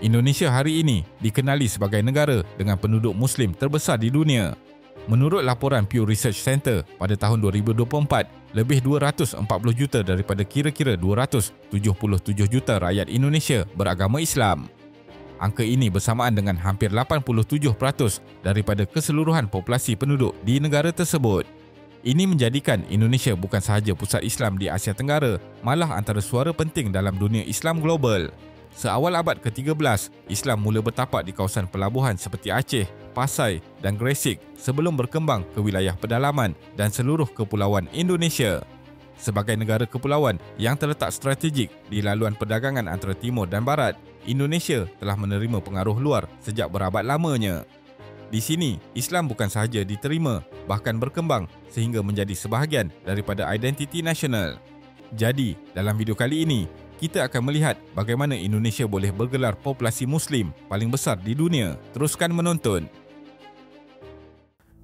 Indonesia hari ini dikenali sebagai negara dengan penduduk Muslim terbesar di dunia. Menurut laporan Pew Research Center, pada tahun 2024, lebih 240 juta daripada kira-kira 277 juta rakyat Indonesia beragama Islam. Angka ini bersamaan dengan hampir 87% daripada keseluruhan populasi penduduk di negara tersebut. Ini menjadikan Indonesia bukan sahaja pusat Islam di Asia Tenggara, malah antara suara penting dalam dunia Islam global. Seawal abad ke-13, Islam mula bertapak di kawasan pelabuhan seperti Aceh, Pasai dan Gresik sebelum berkembang ke wilayah pedalaman dan seluruh kepulauan Indonesia. Sebagai negara kepulauan yang terletak strategik di laluan perdagangan antara timur dan barat, Indonesia telah menerima pengaruh luar sejak berabad lamanya. Di sini, Islam bukan sahaja diterima, bahkan berkembang sehingga menjadi sebahagian daripada identiti nasional. Jadi, dalam video kali ini, kita akan melihat bagaimana Indonesia boleh bergelar populasi Muslim paling besar di dunia. Teruskan menonton.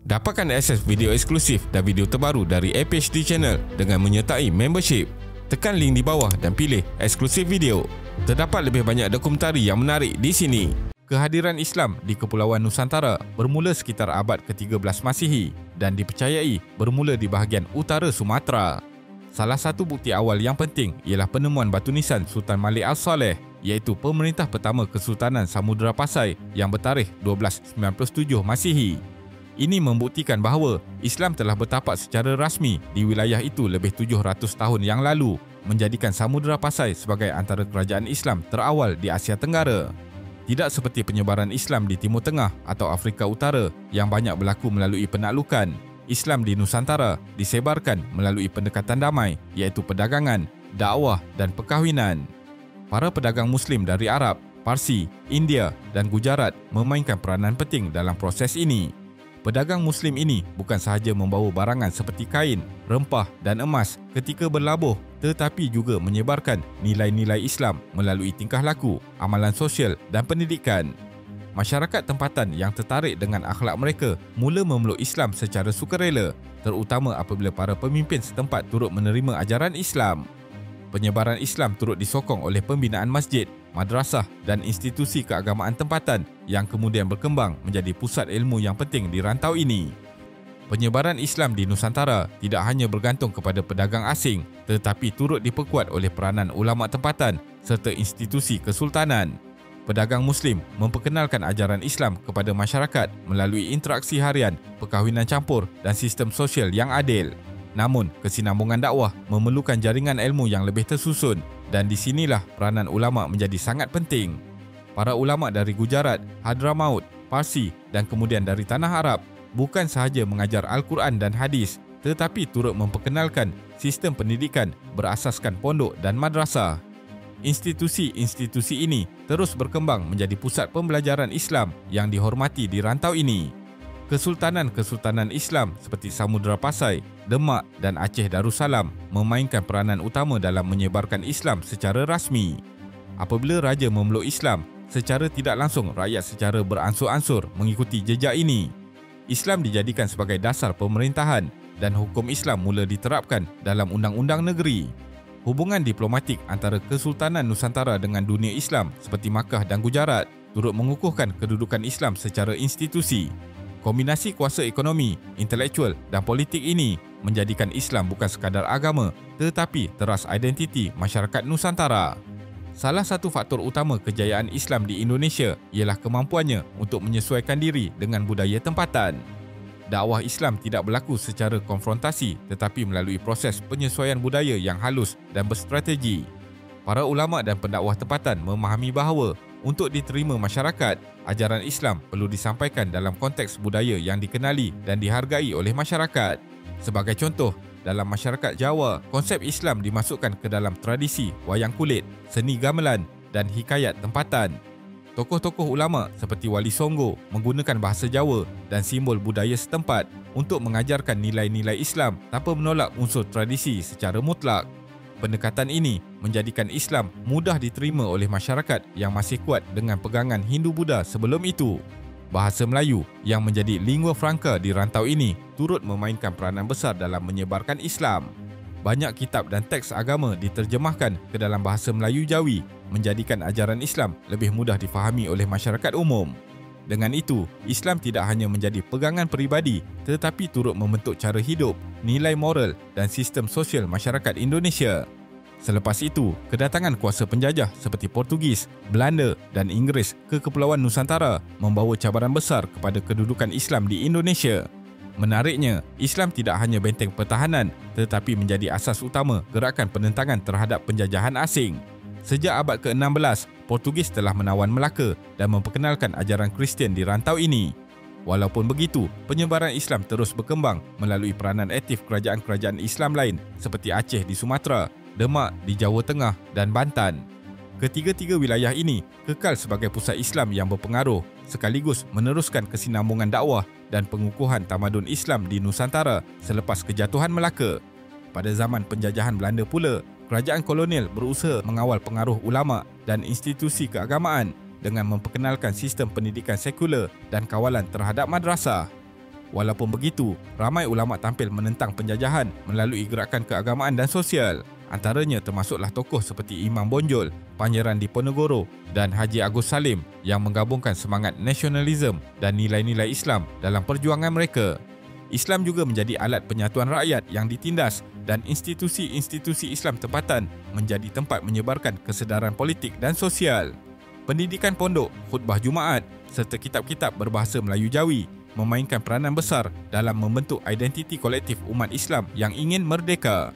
Dapatkan akses video eksklusif dan video terbaru dari APHD Channel dengan menyertai membership. Tekan link di bawah dan pilih eksklusif video. Terdapat lebih banyak dokumentari yang menarik di sini. Kehadiran Islam di Kepulauan Nusantara bermula sekitar abad ke-13 Masihi dan dipercayai bermula di bahagian utara Sumatera. Salah satu bukti awal yang penting ialah penemuan batu nisan Sultan Malik Al-Saleh, iaitu pemerintah pertama Kesultanan Samudra Pasai yang bertarikh 1297 Masihi. Ini membuktikan bahawa Islam telah bertapak secara rasmi di wilayah itu lebih 700 tahun yang lalu, menjadikan Samudra Pasai sebagai antara kerajaan Islam terawal di Asia Tenggara. Tidak seperti penyebaran Islam di Timur Tengah atau Afrika Utara yang banyak berlaku melalui penaklukan, Islam di Nusantara disebarkan melalui pendekatan damai, iaitu perdagangan, dakwah dan perkahwinan. Para pedagang Muslim dari Arab, Parsi, India dan Gujarat memainkan peranan penting dalam proses ini. Pedagang Muslim ini bukan sahaja membawa barangan seperti kain, rempah dan emas ketika berlabuh, tetapi juga menyebarkan nilai-nilai Islam melalui tingkah laku, amalan sosial dan pendidikan. Masyarakat tempatan yang tertarik dengan akhlak mereka mula memeluk Islam secara sukarela, terutama apabila para pemimpin setempat turut menerima ajaran Islam. Penyebaran Islam turut disokong oleh pembinaan masjid, madrasah dan institusi keagamaan tempatan yang kemudian berkembang menjadi pusat ilmu yang penting di rantau ini. Penyebaran Islam di Nusantara tidak hanya bergantung kepada pedagang asing, tetapi turut diperkuat oleh peranan ulama tempatan serta institusi kesultanan. Pedagang Muslim memperkenalkan ajaran Islam kepada masyarakat melalui interaksi harian, perkahwinan campur dan sistem sosial yang adil. Namun, kesinambungan dakwah memerlukan jaringan ilmu yang lebih tersusun dan di sinilah peranan ulama menjadi sangat penting. Para ulama dari Gujarat, Hadramaut, Parsi dan kemudian dari Tanah Arab bukan sahaja mengajar Al-Quran dan hadis, tetapi turut memperkenalkan sistem pendidikan berasaskan pondok dan madrasah. Institusi-institusi ini terus berkembang menjadi pusat pembelajaran Islam yang dihormati di rantau ini. Kesultanan-kesultanan Islam seperti Samudra Pasai, Demak dan Aceh Darussalam memainkan peranan utama dalam menyebarkan Islam secara rasmi. Apabila raja memeluk Islam, secara tidak langsung rakyat secara beransur-ansur mengikuti jejak ini. Islam dijadikan sebagai dasar pemerintahan dan hukum Islam mula diterapkan dalam undang-undang negeri. Hubungan diplomatik antara Kesultanan Nusantara dengan dunia Islam seperti Makkah dan Gujarat turut mengukuhkan kedudukan Islam secara institusi. Kombinasi kuasa ekonomi, intelektual dan politik ini menjadikan Islam bukan sekadar agama tetapi teras identiti masyarakat Nusantara. Salah satu faktor utama kejayaan Islam di Indonesia ialah kemampuannya untuk menyesuaikan diri dengan budaya tempatan. Dakwah Islam tidak berlaku secara konfrontasi tetapi melalui proses penyesuaian budaya yang halus dan berstrategi. Para ulama dan pendakwah tempatan memahami bahawa untuk diterima masyarakat, ajaran Islam perlu disampaikan dalam konteks budaya yang dikenali dan dihargai oleh masyarakat. Sebagai contoh, dalam masyarakat Jawa, konsep Islam dimasukkan ke dalam tradisi wayang kulit, seni gamelan dan hikayat tempatan. Tokoh-tokoh ulama seperti Wali Songo menggunakan bahasa Jawa dan simbol budaya setempat untuk mengajarkan nilai-nilai Islam tanpa menolak unsur tradisi secara mutlak. Pendekatan ini menjadikan Islam mudah diterima oleh masyarakat yang masih kuat dengan pegangan Hindu-Buddha sebelum itu. Bahasa Melayu yang menjadi lingua franca di rantau ini turut memainkan peranan besar dalam menyebarkan Islam. banyak kitab dan teks agama diterjemahkan ke dalam bahasa Melayu Jawi, menjadikan ajaran Islam lebih mudah difahami oleh masyarakat umum. Dengan itu, Islam tidak hanya menjadi pegangan peribadi tetapi turut membentuk cara hidup, nilai moral dan sistem sosial masyarakat Indonesia. Selepas itu, kedatangan kuasa penjajah seperti Portugis, Belanda dan Inggeris ke Kepulauan Nusantara membawa cabaran besar kepada kedudukan Islam di Indonesia. Menariknya, Islam tidak hanya benteng pertahanan tetapi menjadi asas utama gerakan penentangan terhadap penjajahan asing. Sejak abad ke-16, Portugis telah menawan Melaka dan memperkenalkan ajaran Kristian di rantau ini. Walaupun begitu, penyebaran Islam terus berkembang melalui peranan aktif kerajaan-kerajaan Islam lain seperti Aceh di Sumatera, Demak di Jawa Tengah dan Bantan. Ketiga-tiga wilayah ini kekal sebagai pusat Islam yang berpengaruh sekaligus meneruskan kesinambungan dakwah dan pengukuhan tamadun Islam di Nusantara selepas kejatuhan Melaka. Pada zaman penjajahan Belanda pula, kerajaan kolonial berusaha mengawal pengaruh ulama dan institusi keagamaan dengan memperkenalkan sistem pendidikan sekular dan kawalan terhadap madrasah. Walaupun begitu, ramai ulama tampil menentang penjajahan melalui gerakan keagamaan dan sosial. Antaranya termasuklah tokoh seperti Imam Bonjol, Pangeran Diponegoro dan Haji Agus Salim yang menggabungkan semangat nasionalisme dan nilai-nilai Islam dalam perjuangan mereka. Islam juga menjadi alat penyatuan rakyat yang ditindas dan institusi-institusi Islam tempatan menjadi tempat menyebarkan kesedaran politik dan sosial. Pendidikan pondok, khutbah Jumaat serta kitab-kitab berbahasa Melayu Jawi memainkan peranan besar dalam membentuk identiti kolektif umat Islam yang ingin merdeka.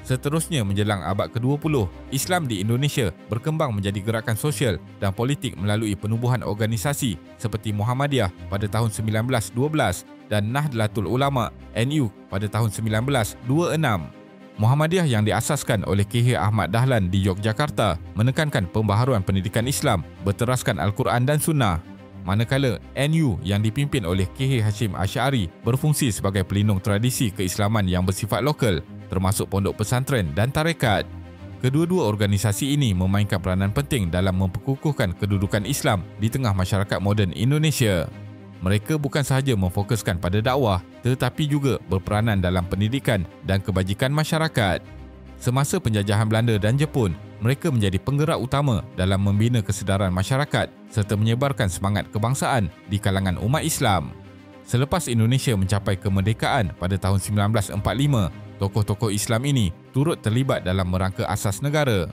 Seterusnya menjelang abad ke-20, Islam di Indonesia berkembang menjadi gerakan sosial dan politik melalui penubuhan organisasi seperti Muhammadiyah pada tahun 1912 dan Nahdlatul Ulama NU pada tahun 1926. Muhammadiyah yang diasaskan oleh KH Ahmad Dahlan di Yogyakarta menekankan pembaharuan pendidikan Islam berteraskan Al-Quran dan Sunnah. Manakala NU yang dipimpin oleh KH Hashim Asy'ari berfungsi sebagai pelindung tradisi keislaman yang bersifat lokal, termasuk pondok pesantren dan tarekat. Kedua-dua organisasi ini memainkan peranan penting dalam memperkukuhkan kedudukan Islam di tengah masyarakat moden Indonesia. Mereka bukan sahaja memfokuskan pada dakwah tetapi juga berperanan dalam pendidikan dan kebajikan masyarakat. Semasa penjajahan Belanda dan Jepun, mereka menjadi penggerak utama dalam membina kesedaran masyarakat serta menyebarkan semangat kebangsaan di kalangan umat Islam. Selepas Indonesia mencapai kemerdekaan pada tahun 1945, tokoh-tokoh Islam ini turut terlibat dalam merangka asas negara.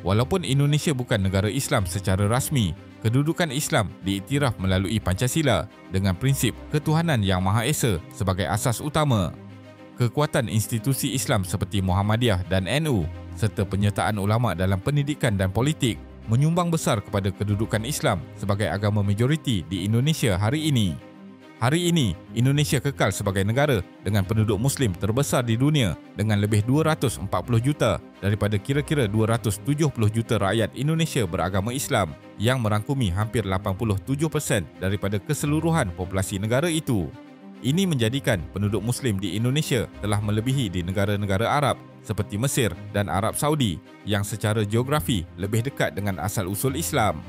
Walaupun Indonesia bukan negara Islam secara rasmi, kedudukan Islam diiktiraf melalui Pancasila dengan prinsip ketuhanan yang Maha Esa sebagai asas utama. Kekuatan institusi Islam seperti Muhammadiyah dan NU serta penyertaan ulama dalam pendidikan dan politik menyumbang besar kepada kedudukan Islam sebagai agama majoriti di Indonesia hari ini. Hari ini, Indonesia kekal sebagai negara dengan penduduk Muslim terbesar di dunia dengan lebih 240 juta daripada kira-kira 270 juta rakyat Indonesia beragama Islam yang merangkumi hampir 87% daripada keseluruhan populasi negara itu. Ini menjadikan penduduk Muslim di Indonesia telah melebihi di negara-negara Arab seperti Mesir dan Arab Saudi yang secara geografi lebih dekat dengan asal-usul Islam.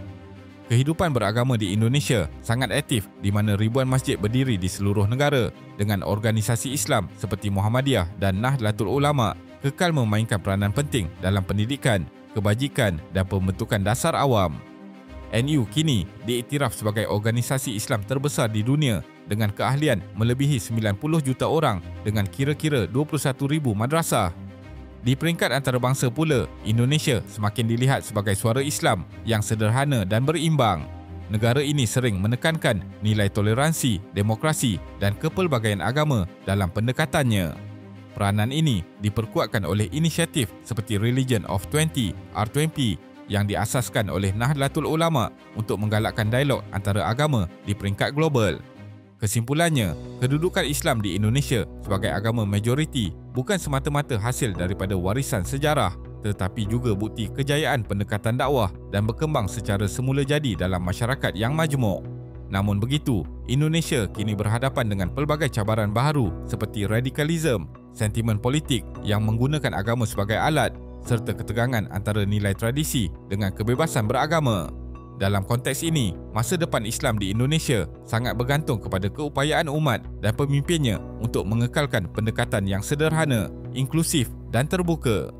Kehidupan beragama di Indonesia sangat aktif di mana ribuan masjid berdiri di seluruh negara dengan organisasi Islam seperti Muhammadiyah dan Nahdlatul Ulama kekal memainkan peranan penting dalam pendidikan, kebajikan dan pembentukan dasar awam. NU kini diiktiraf sebagai organisasi Islam terbesar di dunia dengan keahlian melebihi 90 juta orang dengan kira-kira 21,000 madrasah. Di peringkat antarabangsa pula, Indonesia semakin dilihat sebagai suara Islam yang sederhana dan berimbang. Negara ini sering menekankan nilai toleransi, demokrasi dan kepelbagaian agama dalam pendekatannya. Peranan ini diperkuatkan oleh inisiatif seperti Religion of 20 R20 yang diasaskan oleh Nahdlatul Ulama untuk menggalakkan dialog antara agama di peringkat global. Kesimpulannya, kedudukan Islam di Indonesia sebagai agama majoriti bukan semata-mata hasil daripada warisan sejarah tetapi juga bukti kejayaan pendekatan dakwah dan berkembang secara semula jadi dalam masyarakat yang majmuk. Namun begitu, Indonesia kini berhadapan dengan pelbagai cabaran baharu seperti radikalisme, sentimen politik yang menggunakan agama sebagai alat serta ketegangan antara nilai tradisi dengan kebebasan beragama. Dalam konteks ini, masa depan Islam di Indonesia sangat bergantung kepada keupayaan umat dan pemimpinnya untuk mengekalkan pendekatan yang sederhana, inklusif dan terbuka.